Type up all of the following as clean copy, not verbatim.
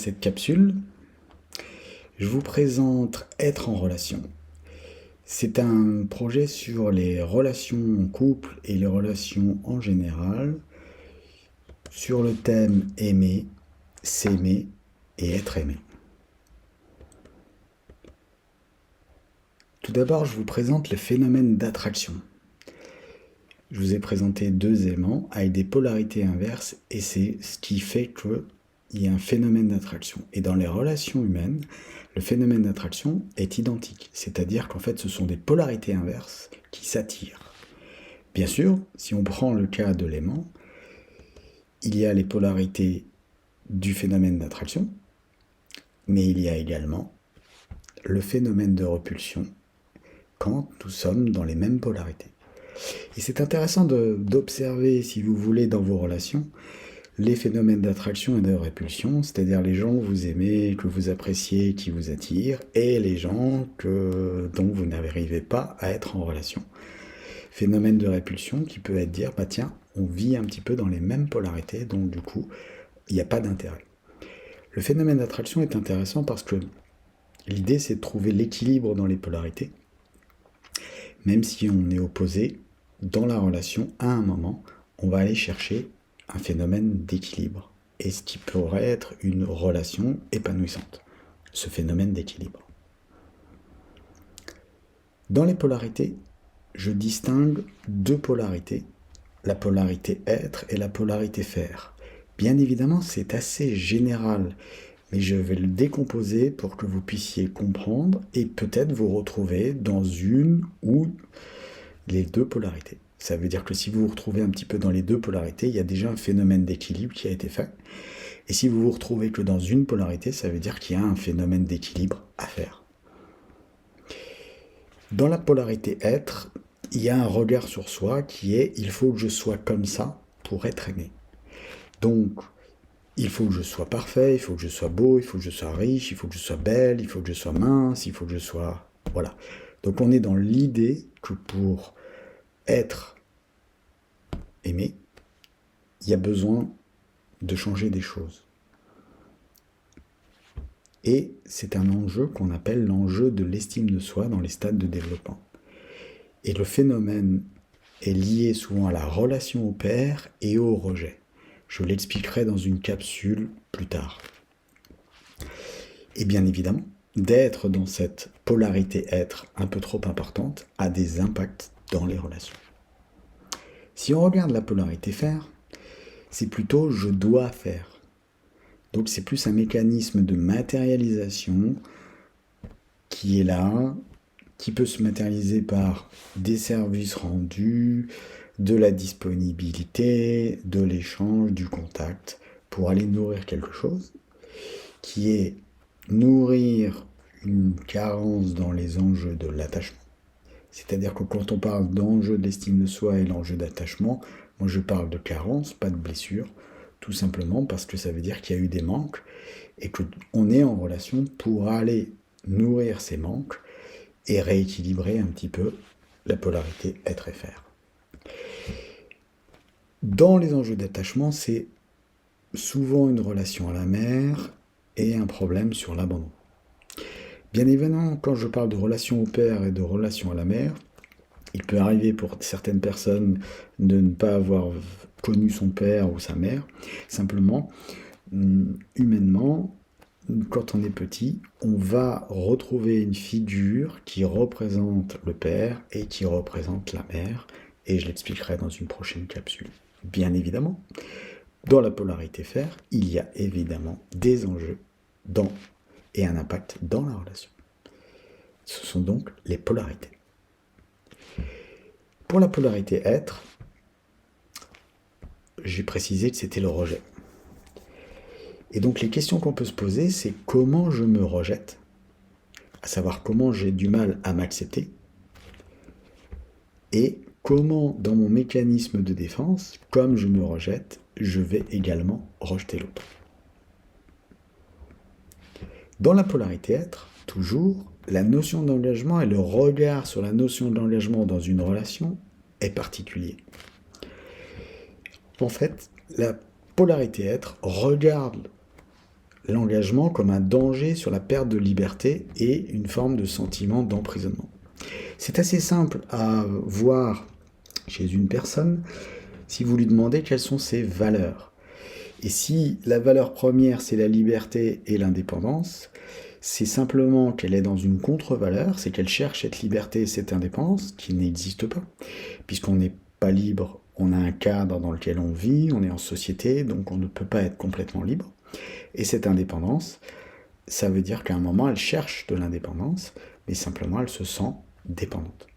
cette capsule, je vous présente Être en relation. C'est un projet sur les relations en couple et les relations en général, sur le thème aimer, s'aimer et être aimé. Tout d'abord, je vous présente le phénomène d'attraction. Je vous ai présenté deux aimants avec des polarités inverses et c'est ce qui fait qu'il y a un phénomène d'attraction. Et dans les relations humaines, le phénomène d'attraction est identique. C'est-à-dire qu'en fait, ce sont des polarités inverses qui s'attirent. Bien sûr, si on prend le cas de l'aimant, il y a les polarités du phénomène d'attraction, mais il y a également le phénomène de repulsion quand nous sommes dans les mêmes polarités. Et c'est intéressant d'observer, si vous voulez, dans vos relations, les phénomènes d'attraction et de répulsion, c'est-à-dire les gens que vous aimez, que vous appréciez, qui vous attirent, et les gens dont vous n'arrivez pas à être en relation. Phénomène de répulsion qui peut être dire, bah tiens, on vit un petit peu dans les mêmes polarités, donc du coup, il n'y a pas d'intérêt. Le phénomène d'attraction est intéressant parce que l'idée, c'est de trouver l'équilibre dans les polarités, même si on est opposé, dans la relation, à un moment, on va aller chercher un phénomène d'équilibre. Et ce qui pourrait être une relation épanouissante, ce phénomène d'équilibre. Dans les polarités, je distingue deux polarités, la polarité être et la polarité faire. Bien évidemment, c'est assez général, mais je vais le décomposer pour que vous puissiez comprendre et peut-être vous retrouver dans une ou les deux polarités. Ça veut dire que si vous vous retrouvez un petit peu dans les deux polarités, il y a déjà un phénomène d'équilibre qui a été fait. Et si vous vous retrouvez que dans une polarité, ça veut dire qu'il y a un phénomène d'équilibre à faire. Dans la polarité être, il y a un regard sur soi qui est « il faut que je sois comme ça pour être aimé ». Donc, il faut que je sois parfait, il faut que je sois beau, il faut que je sois riche, il faut que je sois belle, il faut que je sois mince, il faut que je sois... Voilà. Donc on est dans l'idée que pour être aimé, il y a besoin de changer des choses. Et c'est un enjeu qu'on appelle l'enjeu de l'estime de soi dans les stades de développement. Et le phénomène est lié souvent à la relation au père et au rejet. Je l'expliquerai dans une capsule plus tard. Et bien évidemment, d'être dans cette polarité être un peu trop importante a des impacts dans les relations. Si on regarde la polarité faire, c'est plutôt je dois faire. Donc c'est plus un mécanisme de matérialisation qui est là, qui peut se matérialiser par des services rendus, de la disponibilité, de l'échange, du contact, pour aller nourrir quelque chose, qui est nourrir une carence dans les enjeux de l'attachement. C'est-à-dire que quand on parle d'enjeu d'estime de soi et l'enjeu d'attachement, moi je parle de carence, pas de blessure, tout simplement parce que ça veut dire qu'il y a eu des manques et qu'on est en relation pour aller nourrir ces manques et rééquilibrer un petit peu la polarité être et faire. Dans les enjeux d'attachement, c'est souvent une relation à la mère et un problème sur l'abandon. Bien évidemment, quand je parle de relation au père et de relation à la mère, il peut arriver pour certaines personnes de ne pas avoir connu son père ou sa mère. Simplement, humainement, quand on est petit, on va retrouver une figure qui représente le père et qui représente la mère, et je l'expliquerai dans une prochaine capsule. Bien évidemment, dans la polarité faire, il y a évidemment des enjeux et un impact dans la relation. Ce sont donc les polarités. Pour la polarité être, j'ai précisé que c'était le rejet. Et donc les questions qu'on peut se poser, c'est comment je me rejette, à savoir comment j'ai du mal à m'accepter, et comment dans mon mécanisme de défense, comme je me rejette, je vais également rejeter l'autre. Dans la polarité être, toujours, la notion d'engagement et le regard sur la notion d'engagement dans une relation est particulier. En fait, la polarité être regarde l'engagement comme un danger sur la perte de liberté et une forme de sentiment d'emprisonnement. C'est assez simple à voir chez une personne si vous lui demandez quelles sont ses valeurs. Et si la valeur première, c'est la liberté et l'indépendance, c'est simplement qu'elle est dans une contre-valeur, c'est qu'elle cherche cette liberté et cette indépendance qui n'existe pas, puisqu'on n'est pas libre, on a un cadre dans lequel on vit, on est en société, donc on ne peut pas être complètement libre. Et cette indépendance, ça veut dire qu'à un moment, elle cherche de l'indépendance, mais simplement elle se sent dépendante.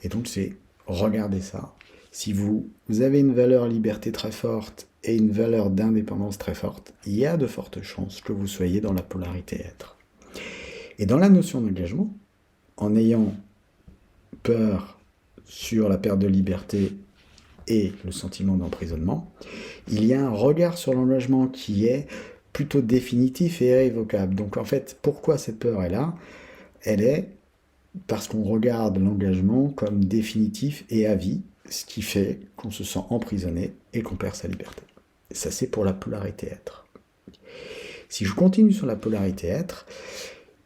Et donc c'est, regardez ça, si vous avez une valeur liberté très forte et une valeur d'indépendance très forte, il y a de fortes chances que vous soyez dans la polarité être. Et dans la notion d'engagement, en ayant peur sur la perte de liberté et le sentiment d'emprisonnement, il y a un regard sur l'engagement qui est plutôt définitif et irrévocable. Donc en fait, pourquoi cette peur est là? Elle est parce qu'on regarde l'engagement comme définitif et à vie, ce qui fait qu'on se sent emprisonné et qu'on perd sa liberté. Et ça, c'est pour la polarité être. Si je continue sur la polarité être,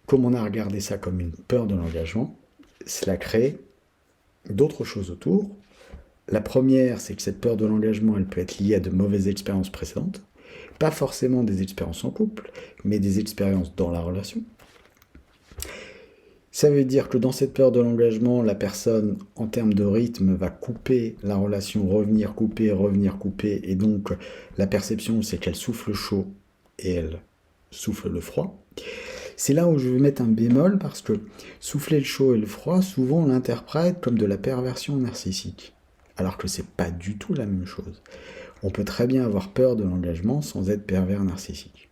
comme on a regardé ça comme une peur de l'engagement, cela crée d'autres choses autour. La première, c'est que cette peur de l'engagement, elle peut être liée à de mauvaises expériences précédentes. Pas forcément des expériences en couple, mais des expériences dans la relation. Ça veut dire que dans cette peur de l'engagement, la personne, en termes de rythme, va couper la relation, revenir couper, et donc la perception, c'est qu'elle souffle chaud et elle souffle le froid. C'est là où je vais mettre un bémol, parce que souffler le chaud et le froid, souvent on l'interprète comme de la perversion narcissique, alors que c'est pas du tout la même chose. On peut très bien avoir peur de l'engagement sans être pervers narcissique.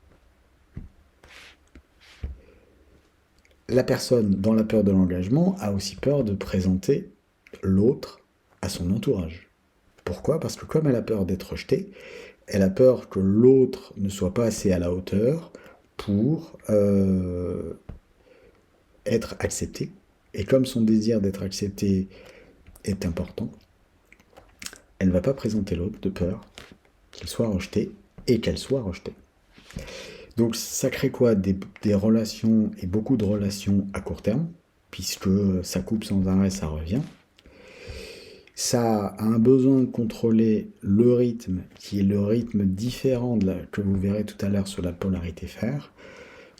La personne dans la peur de l'engagement a aussi peur de présenter l'autre à son entourage. Pourquoi? Parce que comme elle a peur d'être rejetée, elle a peur que l'autre ne soit pas assez à la hauteur pour être accepté. Et comme son désir d'être accepté est important, elle ne va pas présenter l'autre de peur qu'il soit rejeté et qu'elle soit rejetée. Donc ça crée quoi? Des relations, et beaucoup de relations à court terme, puisque ça coupe sans arrêt, ça revient. Ça a un besoin de contrôler le rythme, qui est le rythme différent que vous verrez tout à l'heure sur la polarité fer.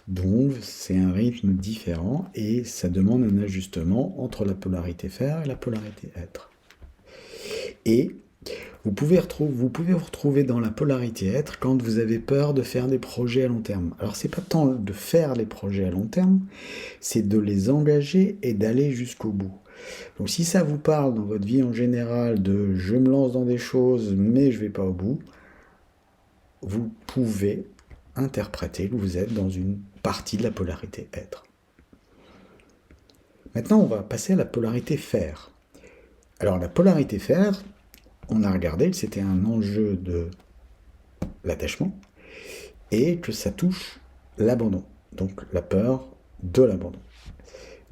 Donc c'est un rythme différent et ça demande un ajustement entre la polarité fer et la polarité être. Et vous pouvez vous retrouver dans la polarité être quand vous avez peur de faire des projets à long terme. Alors c'est pas tant de faire les projets à long terme, c'est de les engager et d'aller jusqu'au bout. Donc si ça vous parle dans votre vie en général de je me lance dans des choses mais je vais pas au bout, vous pouvez interpréter que vous êtes dans une partie de la polarité être. Maintenant on va passer à la polarité fer. Alors la polarité fer, on a regardé que c'était un enjeu de l'attachement et que ça touche l'abandon, donc la peur de l'abandon.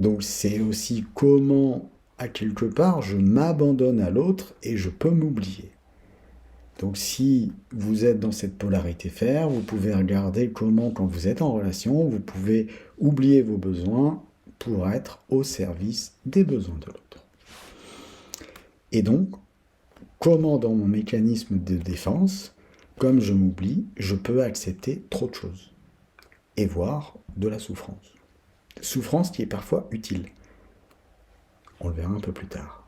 Donc c'est aussi comment, à quelque part, je m'abandonne à l'autre et je peux m'oublier. Donc si vous êtes dans cette polarité fer, vous pouvez regarder comment, quand vous êtes en relation, vous pouvez oublier vos besoins pour être au service des besoins de l'autre. Et donc, comment dans mon mécanisme de défense, comme je m'oublie, je peux accepter trop de choses et voir de la souffrance. Souffrance qui est parfois utile. On le verra un peu plus tard.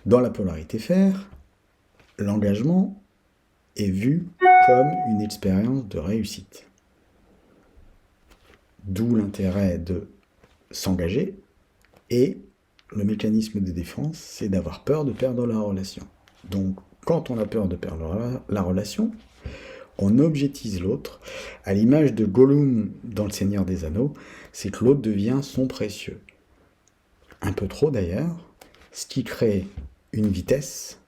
Dans la polarité fer, l'engagement est vu comme une expérience de réussite. D'où l'intérêt de s'engager et le mécanisme de défense, c'est d'avoir peur de perdre la relation. Donc, quand on a peur de perdre la relation, on objectise l'autre. À l'image de Gollum dans Le Seigneur des Anneaux, c'est que l'autre devient son précieux. Un peu trop d'ailleurs, ce qui crée une vitesse.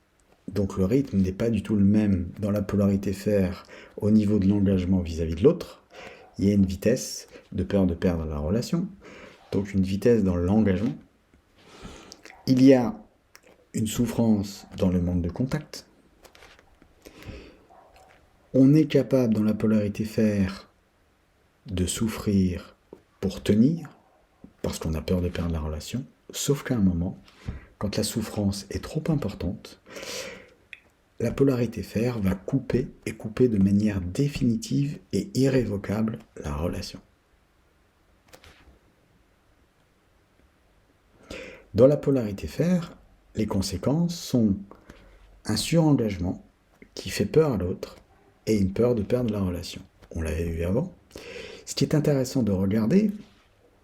Donc le rythme n'est pas du tout le même dans la polarité fer au niveau de l'engagement vis-à-vis de l'autre. Il y a une vitesse de peur de perdre la relation, donc une vitesse dans l'engagement. Il y a une souffrance dans le manque de contact. On est capable dans la polarité fer de souffrir pour tenir, parce qu'on a peur de perdre la relation, sauf qu'à un moment, quand la souffrance est trop importante, la polarité fer va couper et couper de manière définitive et irrévocable la relation. Dans la polarité fer, les conséquences sont un surengagement qui fait peur à l'autre et une peur de perdre la relation. On l'avait vu avant. Ce qui est intéressant de regarder,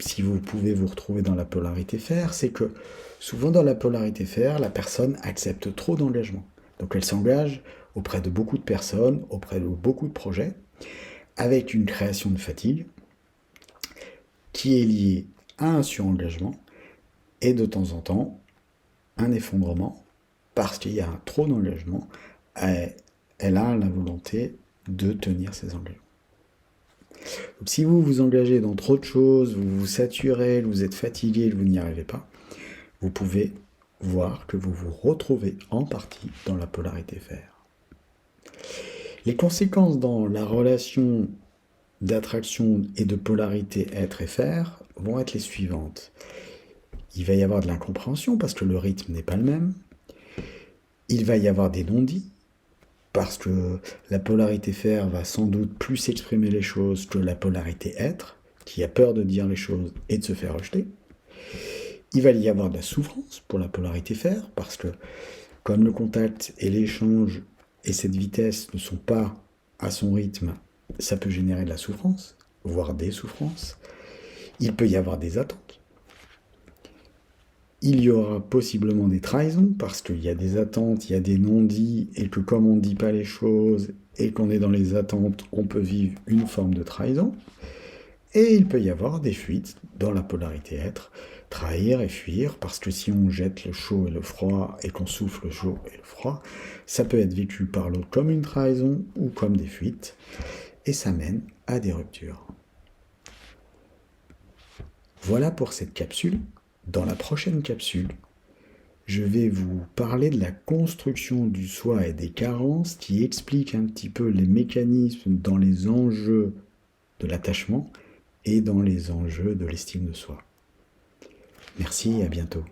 si vous pouvez vous retrouver dans la polarité fer, c'est que souvent dans la polarité fer, la personne accepte trop d'engagement. Donc elle s'engage auprès de beaucoup de personnes, auprès de beaucoup de projets, avec une création de fatigue qui est liée à un surengagement et de temps en temps un effondrement parce qu'il y a trop d'engagement. Elle a la volonté de tenir ses engagements. Donc, si vous vous engagez dans trop de choses, vous vous saturez, vous êtes fatigué, vous n'y arrivez pas, vous pouvez voir que vous vous retrouvez en partie dans la polarité fer. Les conséquences dans la relation d'attraction et de polarité être et fer vont être les suivantes. Il va y avoir de l'incompréhension parce que le rythme n'est pas le même. Il va y avoir des non-dits parce que la polarité fer va sans doute plus exprimer les choses que la polarité être, qui a peur de dire les choses et de se faire rejeter. Il va y avoir de la souffrance pour la polarité fer, parce que comme le contact et l'échange et cette vitesse ne sont pas à son rythme, ça peut générer de la souffrance, voire des souffrances. Il peut y avoir des attentes. Il y aura possiblement des trahisons, parce qu'il y a des attentes, il y a des non-dits, et que comme on ne dit pas les choses, et qu'on est dans les attentes, on peut vivre une forme de trahison. Et il peut y avoir des fuites dans la polarité être, trahir et fuir, parce que si on jette le chaud et le froid, et qu'on souffle le chaud et le froid, ça peut être vécu par l'autre comme une trahison, ou comme des fuites, et ça mène à des ruptures. Voilà pour cette capsule. Dans la prochaine capsule, je vais vous parler de la construction du soi et des carences qui expliquent un petit peu les mécanismes dans les enjeux de l'attachement et dans les enjeux de l'estime de soi. Merci et à bientôt.